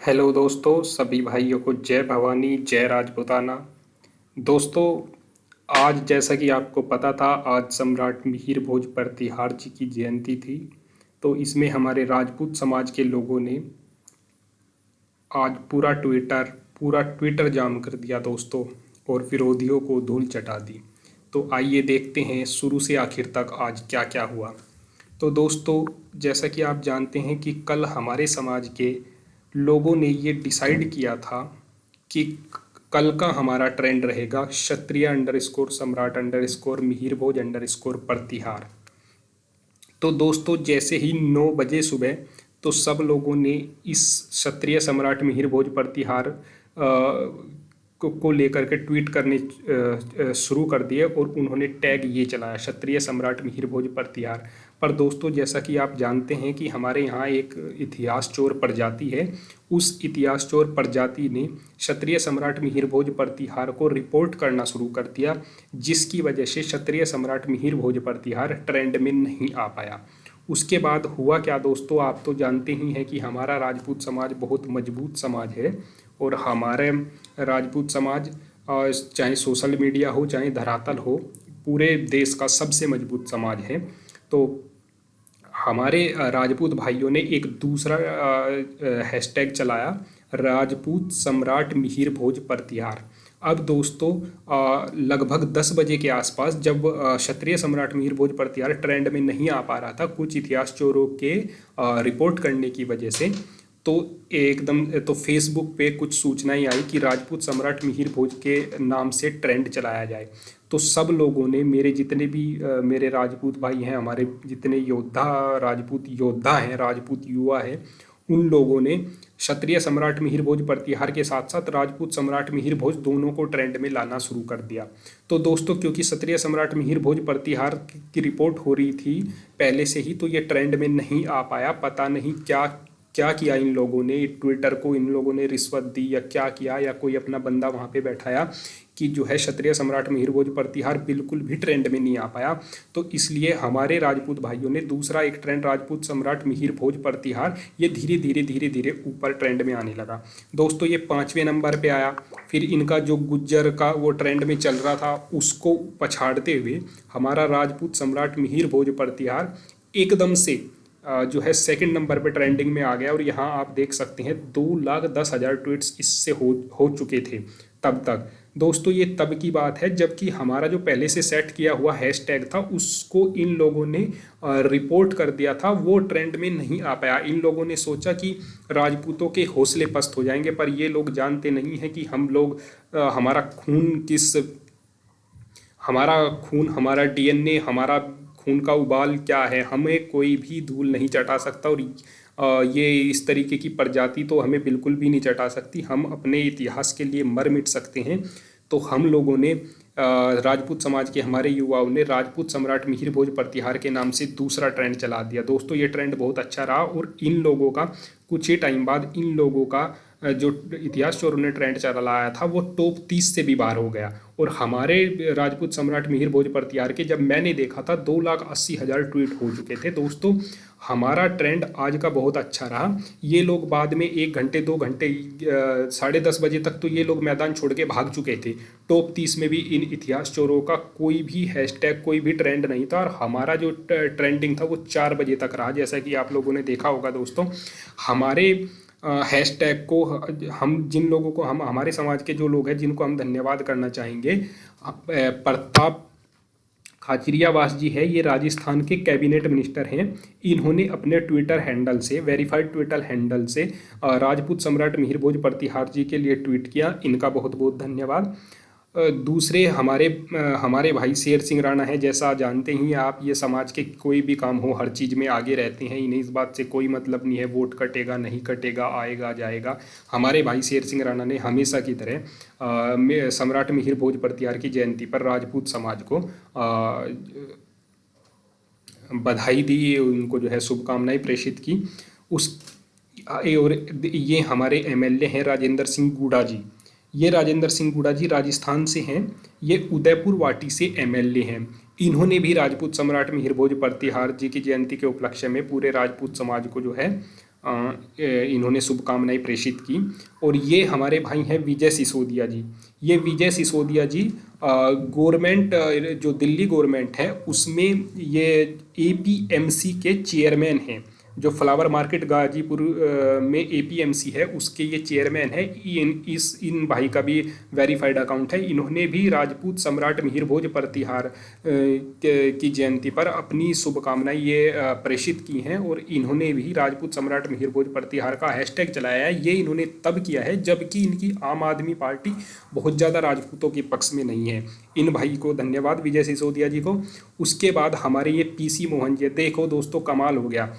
Hello दोस्तों, सभी भाइयों को जय भवानी, जय राजपूताना। दोस्तों, आज जैसा कि आपको पता था, आज सम्राट मिहिर भोज प्रतिहार जी की जयंती थी। तो इसमें हमारे राजपूत समाज के लोगों ने आज पूरा ट्विटर जाम कर दिया दोस्तों, और विरोधियों को धूल चटा दी। तो आइए देखते हैं शुरू से आखिर तक आज क्या क्या हुआ। तो दोस्तों, जैसा कि आप जानते हैं कि कल हमारे समाज के लोगों ने ये डिसाइड किया था कि कल का हमारा ट्रेंड रहेगा क्षत्रिय अंडरस्कोर सम्राट अंडरस्कोर मिहिर भोज अंडरस्कोर प्रतिहार। तो दोस्तों, जैसे ही 9 बजे सुबह तो सब लोगों ने इस क्षत्रिय सम्राट मिहिर भोज प्रतिहार को लेकर के ट्वीट करने शुरू कर दिए, और उन्होंने टैग ये चलाया, क्षत्रिय सम्राट मिहिर भोज प्रतिहार। पर दोस्तों, जैसा कि आप जानते हैं कि हमारे यहाँ एक इतिहास चोर प्रजाति है। उस इतिहास चोर प्रजाति ने क्षत्रिय सम्राट मिहिर भोज प्रतिहार को रिपोर्ट करना शुरू कर दिया, जिसकी वजह से क्षत्रिय सम्राट मिहिर भोज प्रतिहार ट्रेंड में नहीं आ पाया। उसके बाद हुआ क्या दोस्तों, आप तो जानते ही हैं कि हमारा राजपूत समाज बहुत मजबूत समाज है, और हमारे राजपूत समाज चाहे सोशल मीडिया हो चाहे धरातल हो, पूरे देश का सबसे मजबूत समाज है। तो हमारे राजपूत भाइयों ने एक दूसरा हैशटैग चलाया, राजपूत सम्राट मिहिर भोज प्रतिहार। अब दोस्तों, लगभग 10 बजे के आसपास जब क्षत्रिय सम्राट मिहिर भोज प्रतिहार ट्रेंड में नहीं आ पा रहा था कुछ इतिहास चोरों के रिपोर्ट करने की वजह से, तो एकदम तो फेसबुक पे कुछ सूचनाएं आई कि राजपूत सम्राट मिहिर भोज के नाम से ट्रेंड चलाया जाए। तो सब लोगों ने, मेरे जितने भी मेरे राजपूत भाई हैं, हमारे जितने योद्धा राजपूत योद्धा हैं, राजपूत युवा हैं, उन लोगों ने क्षत्रिय सम्राट मिहिर भोज प्रतिहार के साथ साथ राजपूत सम्राट मिहिर भोज दोनों को ट्रेंड में लाना शुरू कर दिया। तो दोस्तों, क्योंकि क्षत्रिय सम्राट मिहिर भोज प्रतिहार की रिपोर्ट हो रही थी पहले से ही, तो ये ट्रेंड में नहीं आ पाया। पता नहीं क्या क्या किया इन लोगों ने, ट्विटर को इन लोगों ने रिश्वत दी या क्या किया, या कोई अपना बंदा वहाँ पे बैठाया कि जो है क्षत्रिय सम्राट मिहिर भोज प्रतिहार बिल्कुल भी ट्रेंड में नहीं आ पाया। तो इसलिए हमारे राजपूत भाइयों ने दूसरा एक ट्रेंड, राजपूत सम्राट मिहिर भोज प्रतिहार, ये धीरे धीरे धीरे धीरे ऊपर ट्रेंड में आने लगा। दोस्तों, ये 5वें नंबर पे आया। फिर इनका जो गुज्जर का वो ट्रेंड में चल रहा था, उसको पछाड़ते हुए हमारा राजपूत सम्राट मिहिर भोज प्रतिहार एकदम से जो है 2nd नंबर पे ट्रेंडिंग में आ गया। और यहाँ आप देख सकते हैं 2,10,000 ट्वीट्स इससे हो चुके थे तब तक। दोस्तों, ये तब की बात है जबकि हमारा जो पहले से सेट किया हुआ हैशटैग था, उसको इन लोगों ने रिपोर्ट कर दिया था, वो ट्रेंड में नहीं आ पाया। इन लोगों ने सोचा कि राजपूतों के हौसले पस्त हो जाएंगे, पर ये लोग जानते नहीं हैं कि हम लोग हमारा खून, हमारा डीएनए, हमारा खून का उबाल क्या है, हमें कोई भी धूल नहीं चटा सकता। और ये इस तरीके की प्रजाति तो हमें बिल्कुल भी नहीं चटा सकती। हम अपने इतिहास के लिए मर मिट सकते हैं। तो हम लोगों ने राजपूत समाज के हमारे युवाओं ने राजपूत सम्राट मिहिर भोज प्रतिहार के नाम से दूसरा ट्रेंड चला दिया। दोस्तों, ये ट्रेंड बहुत अच्छा रहा, और इन लोगों का कुछ ही टाइम बाद इन लोगों का जो इतिहास चोरों ने ट्रेंड चलाया था, वो टॉप 30 से भी बाहर हो गया। और हमारे राजपूत सम्राट मिहिर भोज प्रतिहार के जब मैंने देखा था 2,80,000 ट्वीट हो चुके थे। दोस्तों, हमारा ट्रेंड आज का बहुत अच्छा रहा। ये लोग बाद में 1 घंटे 2 घंटे 10:30 बजे तक तो ये लोग मैदान छोड़ के भाग चुके थे। टॉप 30 में भी इन इतिहास चोरों का कोई भी हैशटैग, कोई भी ट्रेंड नहीं था। और हमारा जो ट्रेंडिंग था वो 4 बजे तक रहा, जैसा कि आप लोगों ने देखा होगा। दोस्तों, हमारे हैशटैग को हम जिन लोगों को, हम हमारे समाज के जो लोग हैं जिनको हम धन्यवाद करना चाहेंगे, प्रताप खाचरियावास जी है, ये राजस्थान के कैबिनेट मिनिस्टर हैं। इन्होंने अपने ट्विटर हैंडल से, वेरीफाइड ट्विटर हैंडल से राजपूत सम्राट मिहिर भोज प्रतिहार जी के लिए ट्वीट किया। इनका बहुत बहुत धन्यवाद। दूसरे हमारे भाई शेर सिंह राणा है, जैसा जानते ही आप, ये समाज के कोई भी काम हो हर चीज़ में आगे रहते हैं। इन्हें इस बात से कोई मतलब नहीं है वोट कटेगा नहीं कटेगा, आएगा जाएगा। हमारे भाई शेर सिंह राणा ने हमेशा की तरह सम्राट मिहिर भोज प्रतिहार की जयंती पर राजपूत समाज को बधाई दी, उनको जो है शुभकामनाएं प्रेषित की। उस और ये हमारे एमएलए हैं राजेंद्र सिंह गुड़ा जी। ये राजेंद्र सिंह गुड़ा जी राजस्थान से हैं। ये उदयपुर वाटी से एमएलए हैं। इन्होंने भी राजपूत सम्राट मिहिर भोज प्रतिहार जी की जयंती के उपलक्ष्य में पूरे राजपूत समाज को जो है इन्होंने शुभकामनाएं प्रेषित की। और ये हमारे भाई हैं विजय सिसोदिया जी। ये विजय सिसोदिया जी गवर्नमेंट, जो दिल्ली गवर्नमेंट है उसमें ये एपीएमसी के चेयरमैन हैं। जो फ्लावर मार्केट गाजीपुर में एपीएमसी है उसके ये चेयरमैन है। इन भाई का भी वेरीफाइड अकाउंट है। इन्होंने भी राजपूत सम्राट मिहिर भोज प्रतिहार की जयंती पर अपनी शुभकामनाएं ये प्रेषित की हैं। और इन्होंने भी राजपूत सम्राट मिहिर भोज प्रतिहार का हैशटैग चलाया है। ये इन्होंने तब किया है जबकि इनकी आम आदमी पार्टी बहुत ज़्यादा राजपूतों के पक्ष में नहीं है। इन भाई को धन्यवाद, विजय सिसोदिया जी को। उसके बाद हमारे ये पीसी मोहन जी, देखो दोस्तों कमाल हो गया।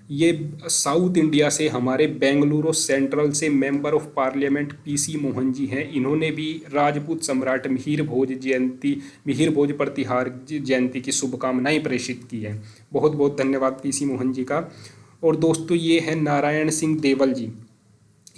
ये साउथ इंडिया से हमारे बेंगलुरु सेंट्रल से member of parliament PC Mohan ji हैं। इन्होंने भी राजपूत सम्राट मिहिर भोज प्रतिहार जयंती की शुभकामनाएं प्रेषित की है। बहुत बहुत धन्यवाद पीसी मोहन जी का। और दोस्तों ये है नारायण सिंह देवल जी।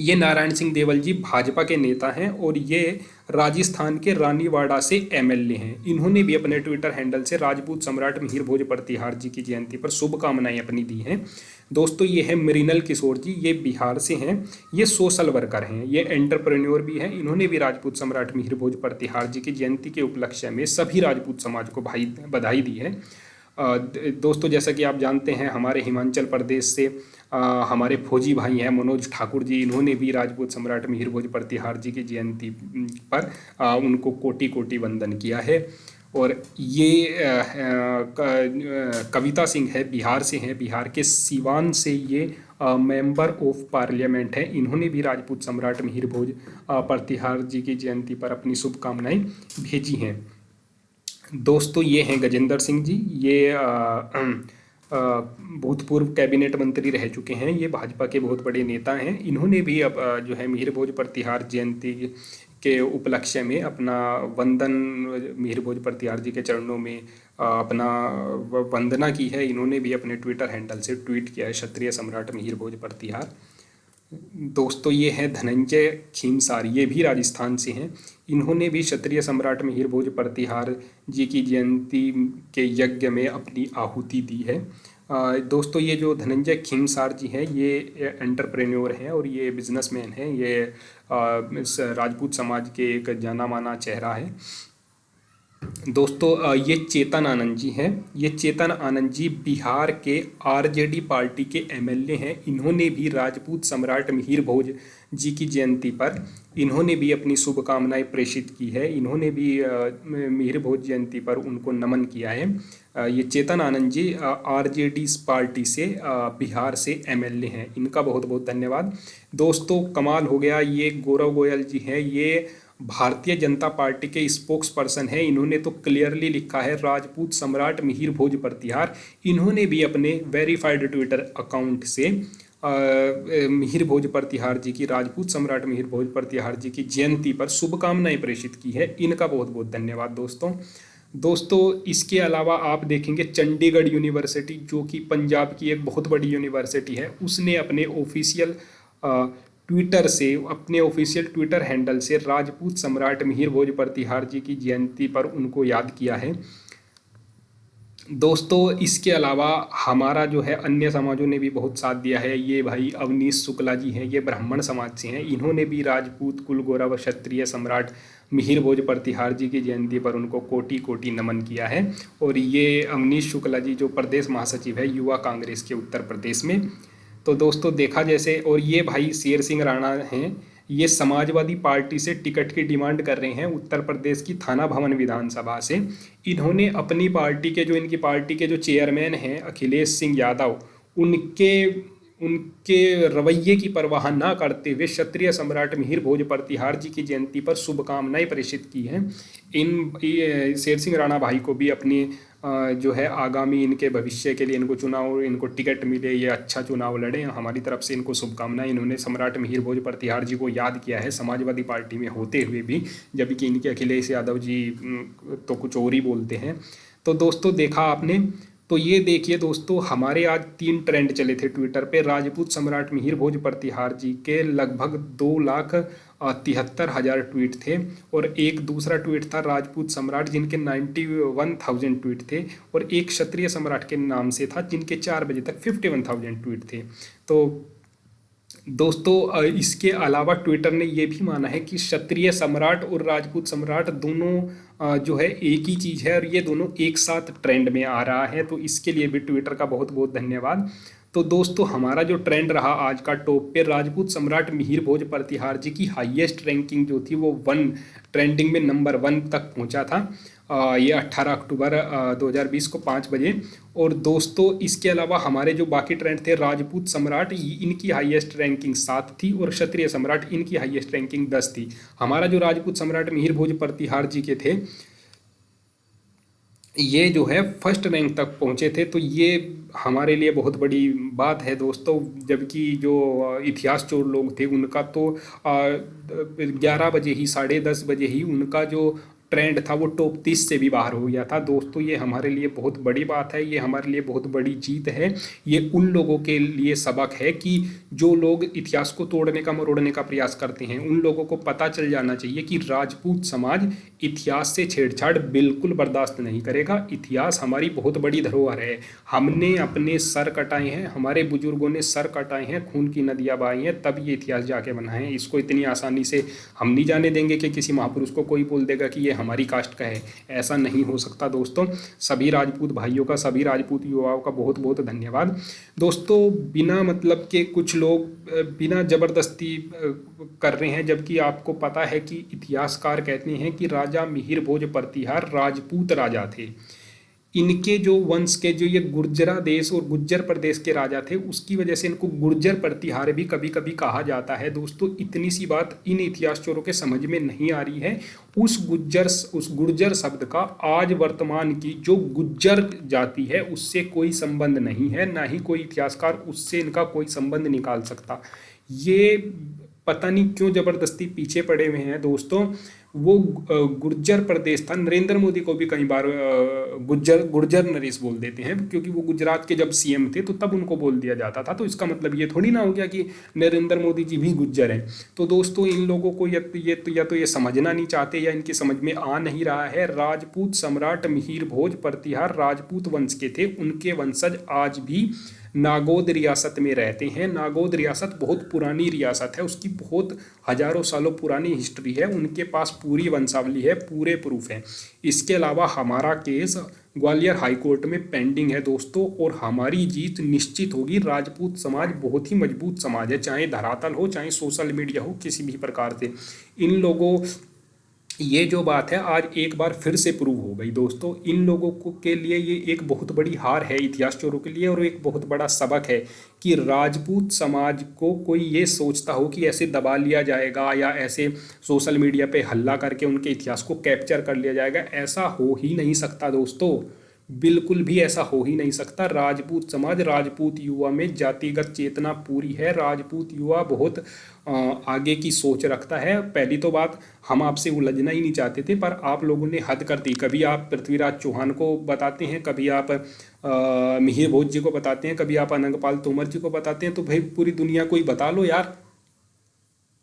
ये नारायण सिंह देवल जी भाजपा के नेता हैं और ये राजस्थान के रानीवाड़ा से एमएलए हैं। इन्होंने भी अपने ट्विटर हैंडल से राजपूत सम्राट मिहिर भोज प्रतिहार जी की जयंती पर शुभकामनाएं अपनी दी हैं। दोस्तों ये है मृणाल किशोर जी, ये बिहार से हैं। ये सोशल वर्कर हैं, ये एंटरप्रेन्योर भी हैं। इन्होंने भी राजपूत सम्राट मिहिर भोज प्रतिहार जी की जयंती के उपलक्ष्य में सभी राजपूत समाज को बधाई दी है। दोस्तों जैसा कि आप जानते हैं हमारे हिमाचल प्रदेश से हमारे फौजी भाई हैं मनोज ठाकुर जी। इन्होंने भी राजपूत सम्राट मिहिर भोज प्रतिहार जी की जयंती पर उनको कोटि कोटि वंदन किया है। और ये कविता सिंह है, बिहार से हैं, बिहार के सिवान से ये मेंबर ऑफ पार्लियामेंट हैं। इन्होंने भी राजपूत सम्राट मिहिर भोज प्रतिहार जी की जयंती पर अपनी शुभकामनाएं भेजी हैं। दोस्तों ये हैं गजेंद्र सिंह जी। ये भूतपूर्व कैबिनेट मंत्री रह चुके हैं। ये भाजपा के बहुत बड़े नेता हैं। इन्होंने भी अब जो है मिहिर भोज प्रतिहार जयंती के उपलक्ष्य में अपना वंदन मिहिर भोज प्रतिहार जी के चरणों में अपना वंदना की है। इन्होंने भी अपने ट्विटर हैंडल से ट्वीट किया है क्षत्रिय सम्राट मिहिर भोज प्रतिहार। दोस्तों ये हैं धनंजय खीमसार, ये भी राजस्थान से हैं। इन्होंने भी क्षत्रिय सम्राट मिहिर भोज प्रतिहार जी की जयंती के यज्ञ में अपनी आहुति दी है। दोस्तों ये जो धनंजय खीमसार जी हैं ये एंटरप्रेन्योर हैं और ये बिजनेसमैन हैं। ये राजपूत समाज के एक जाना माना चेहरा है। दोस्तों ये चेतन आनंद जी हैं। ये चेतन आनंद जी बिहार के आरजेडी पार्टी के एमएलए हैं। इन्होंने भी राजपूत सम्राट मिहिर भोज जी की जयंती पर इन्होंने भी अपनी शुभकामनाएं प्रेषित की है। इन्होंने भी मिहिर भोज जयंती पर उनको नमन किया है। ये चेतन आनंद जी आरजेडी पार्टी से बिहार से एमएलए हैं। इनका बहुत बहुत धन्यवाद। दोस्तों कमाल हो गया, ये गौरव गोयल जी हैं। ये भारतीय जनता पार्टी के स्पोक्स पर्सन है। इन्होंने तो क्लियरली लिखा है राजपूत सम्राट मिहिर भोज प्रतिहार। इन्होंने भी अपने वेरीफाइड ट्विटर अकाउंट से मिहिर भोज प्रतिहार जी की, राजपूत सम्राट मिहिर भोज प्रतिहार जी की जयंती पर शुभकामनाएं प्रेषित की है। इनका बहुत बहुत धन्यवाद दोस्तों इसके अलावा आप देखेंगे चंडीगढ़ यूनिवर्सिटी, जो कि पंजाब की एक बहुत बड़ी यूनिवर्सिटी है, उसने अपने ऑफिशियल ट्विटर से, अपने ऑफिशियल ट्विटर हैंडल से राजपूत सम्राट मिहिर भोज प्रतिहार जी की जयंती पर उनको याद किया है। दोस्तों इसके अलावा हमारा जो है अन्य समाजों ने भी बहुत साथ दिया है। ये भाई अवनीश शुक्ला जी हैं, ये ब्राह्मण समाज से हैं। इन्होंने भी राजपूत कुल गौरव क्षत्रिय सम्राट मिहिर भोज प्रतिहार जी की जयंती पर उनको कोटि कोटि नमन किया है। और ये अवनीश शुक्ला जी जो प्रदेश महासचिव है युवा कांग्रेस के उत्तर प्रदेश में। तो दोस्तों देखा जैसे, और ये भाई शेर सिंह राणा हैं, ये समाजवादी पार्टी से टिकट की डिमांड कर रहे हैं उत्तर प्रदेश की थाना भवन विधानसभा से। इन्होंने अपनी पार्टी के जो, इनकी पार्टी के जो चेयरमैन हैं अखिलेश सिंह यादव, उनके रवैये की परवाह ना करते हुए क्षत्रिय सम्राट मिहिर भोज प्रतिहार जी की जयंती पर शुभकामनाएं प्रेषित की हैं। शेर सिंह राणा भाई को भी अपनी जो है आगामी इनके भविष्य के लिए, इनको चुनाव, इनको टिकट मिले, ये अच्छा चुनाव लड़े, हमारी तरफ से इनको शुभकामनाएं। इन्होंने सम्राट मिहिर भोज प्रतिहार जी को याद किया है समाजवादी पार्टी में होते हुए भी, जबकि इनके अखिलेश यादव जी तो कुछ और ही बोलते हैं। तो दोस्तों देखा आपने, तो ये देखिए दोस्तों हमारे आज 3 ट्रेंड चले थे ट्विटर पे। राजपूत सम्राट मिहिर भोज प्रतिहार जी के लगभग 2,73,000 ट्वीट थे, और एक दूसरा ट्वीट था राजपूत सम्राट जिनके 91,000 ट्वीट थे, और एक क्षत्रिय सम्राट के नाम से था जिनके 4 बजे तक 51,000 ट्वीट थे। तो दोस्तों इसके अलावा ट्विटर ने ये भी माना है कि क्षत्रिय सम्राट और राजपूत सम्राट दोनों जो है एक ही चीज़ है और ये दोनों एक साथ ट्रेंड में आ रहा है। तो इसके लिए भी ट्विटर का बहुत बहुत धन्यवाद। तो दोस्तों हमारा जो ट्रेंड रहा आज का टॉप पे, राजपूत सम्राट मिहिर भोज प्रतिहार जी की हाईएस्ट रैंकिंग जो थी वो ट्रेंडिंग में नंबर 1 तक पहुंचा था। ये 18 अक्टूबर 2020 को 5 बजे। और दोस्तों इसके अलावा हमारे जो बाकी ट्रेंड थे, राजपूत सम्राट इनकी हाईएस्ट रैंकिंग 7 थी और क्षत्रिय सम्राट इनकी हाईएस्ट रैंकिंग 10 थी। हमारा जो राजपूत सम्राट मिहिर भोज प्रतिहार जी के थे ये जो है फर्स्ट रैंक तक पहुंचे थे। तो ये हमारे लिए बहुत बड़ी बात है दोस्तों, जबकि जो इतिहास चोर लोग थे उनका तो 11 बजे ही 10:30 बजे ही उनका जो ट्रेंड था वो टॉप 30 से भी बाहर हो गया था। दोस्तों ये हमारे लिए बहुत बड़ी बात है, ये हमारे लिए बहुत बड़ी जीत है। ये उन लोगों के लिए सबक है कि जो लोग इतिहास को तोड़ने का मरोड़ने का प्रयास करते हैं उन लोगों को पता चल जाना चाहिए कि राजपूत समाज इतिहास से छेड़छाड़ बिल्कुल बर्दाश्त नहीं करेगा। इतिहास हमारी बहुत बड़ी धरोहर है। हमने अपने सर कटाए हैं, हमारे बुजुर्गों ने सर कटाए हैं, खून की नदियाँ बहाई हैं, तब ये इतिहास जाके बना है। इसको इतनी आसानी से हम नहीं जाने देंगे कि किसी महापुरुष को कोई बोल देगा कि ये हमारी कास्ट का है। ऐसा नहीं हो सकता दोस्तों। सभी राजपूत भाइयों का, सभी राजपूत युवाओं का बहुत बहुत धन्यवाद। दोस्तों बिना मतलब के कुछ लोग बिना ज़बरदस्ती कर रहे हैं, जबकि आपको पता है कि इतिहासकार कहते हैं कि राजा मिहिर भोज प्रतिहार राजपूत राजा थे। इनके जो वंश के जो ये गुर्जरा देश और गुज्जर प्रदेश के राजा थे उसकी वजह से इनको गुर्जर प्रतिहार भी कभी कभी कहा जाता है। दोस्तों इतनी सी बात इन इतिहास चोरों के समझ में नहीं आ रही है। उस गुर्जर शब्द का आज वर्तमान की जो गुज्जर जाति है उससे कोई संबंध नहीं है, ना ही कोई इतिहासकार उससे इनका कोई संबंध निकाल सकता। ये पता नहीं क्यों जबरदस्ती पीछे पड़े हुए हैं दोस्तों। वो गुर्जर प्रदेश था। नरेंद्र मोदी को भी कई बार गुर्जर नरेश बोल देते हैं, क्योंकि वो गुजरात के जब सीएम थे तो तब उनको बोल दिया जाता था। तो इसका मतलब ये थोड़ी ना हो गया कि नरेंद्र मोदी जी भी गुज्जर हैं। तो दोस्तों इन लोगों को या तो ये समझना नहीं चाहते या इनकी समझ में आ नहीं रहा है। राजपूत सम्राट मिहिर भोज प्रतिहार राजपूत वंश के थे। उनके वंशज आज भी नागौद रियासत में रहते हैं। नागौद रियासत बहुत पुरानी रियासत है, उसकी बहुत हजारों सालों पुरानी हिस्ट्री है। उनके पास पूरी वंशावली है, पूरे प्रूफ हैं। इसके अलावा हमारा केस ग्वालियर हाई कोर्ट में पेंडिंग है दोस्तों, और हमारी जीत निश्चित होगी। राजपूत समाज बहुत ही मजबूत समाज है, चाहे धरातल हो चाहे सोशल मीडिया हो, किसी भी प्रकार से। इन लोगों ये जो बात है आज एक बार फिर से प्रूव हो गई दोस्तों। इन लोगों को के लिए ये एक बहुत बड़ी हार है इतिहास चोरों के लिए, और एक बहुत बड़ा सबक है कि राजपूत समाज को कोई ये सोचता हो कि ऐसे दबा लिया जाएगा या ऐसे सोशल मीडिया पे हल्ला करके उनके इतिहास को कैप्चर कर लिया जाएगा। ऐसा हो ही नहीं सकता दोस्तों, बिल्कुल भी ऐसा हो ही नहीं सकता। राजपूत समाज, राजपूत युवा में जातिगत चेतना पूरी है। राजपूत युवा बहुत आगे की सोच रखता है। पहली तो बात, हम आपसे उलझना ही नहीं चाहते थे, पर आप लोगों ने हद कर दी। कभी आप पृथ्वीराज चौहान को बताते हैं, कभी आप मिहिर भोज जी को बताते हैं, कभी आप अनंगपाल तोमर जी को बताते हैं। तो भाई पूरी दुनिया को ही बता लो यार।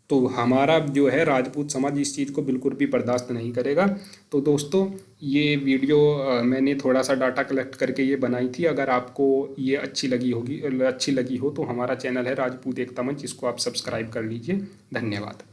तो हमारा जो है राजपूत समाज इस चीज़ को बिल्कुल भी बर्दाश्त नहीं करेगा। तो दोस्तों ये वीडियो मैंने थोड़ा सा डाटा कलेक्ट करके ये बनाई थी। अगर आपको ये अच्छी लगी हो तो हमारा चैनल है राजपूत एकता मंच, इसको आप सब्सक्राइब कर लीजिए। धन्यवाद।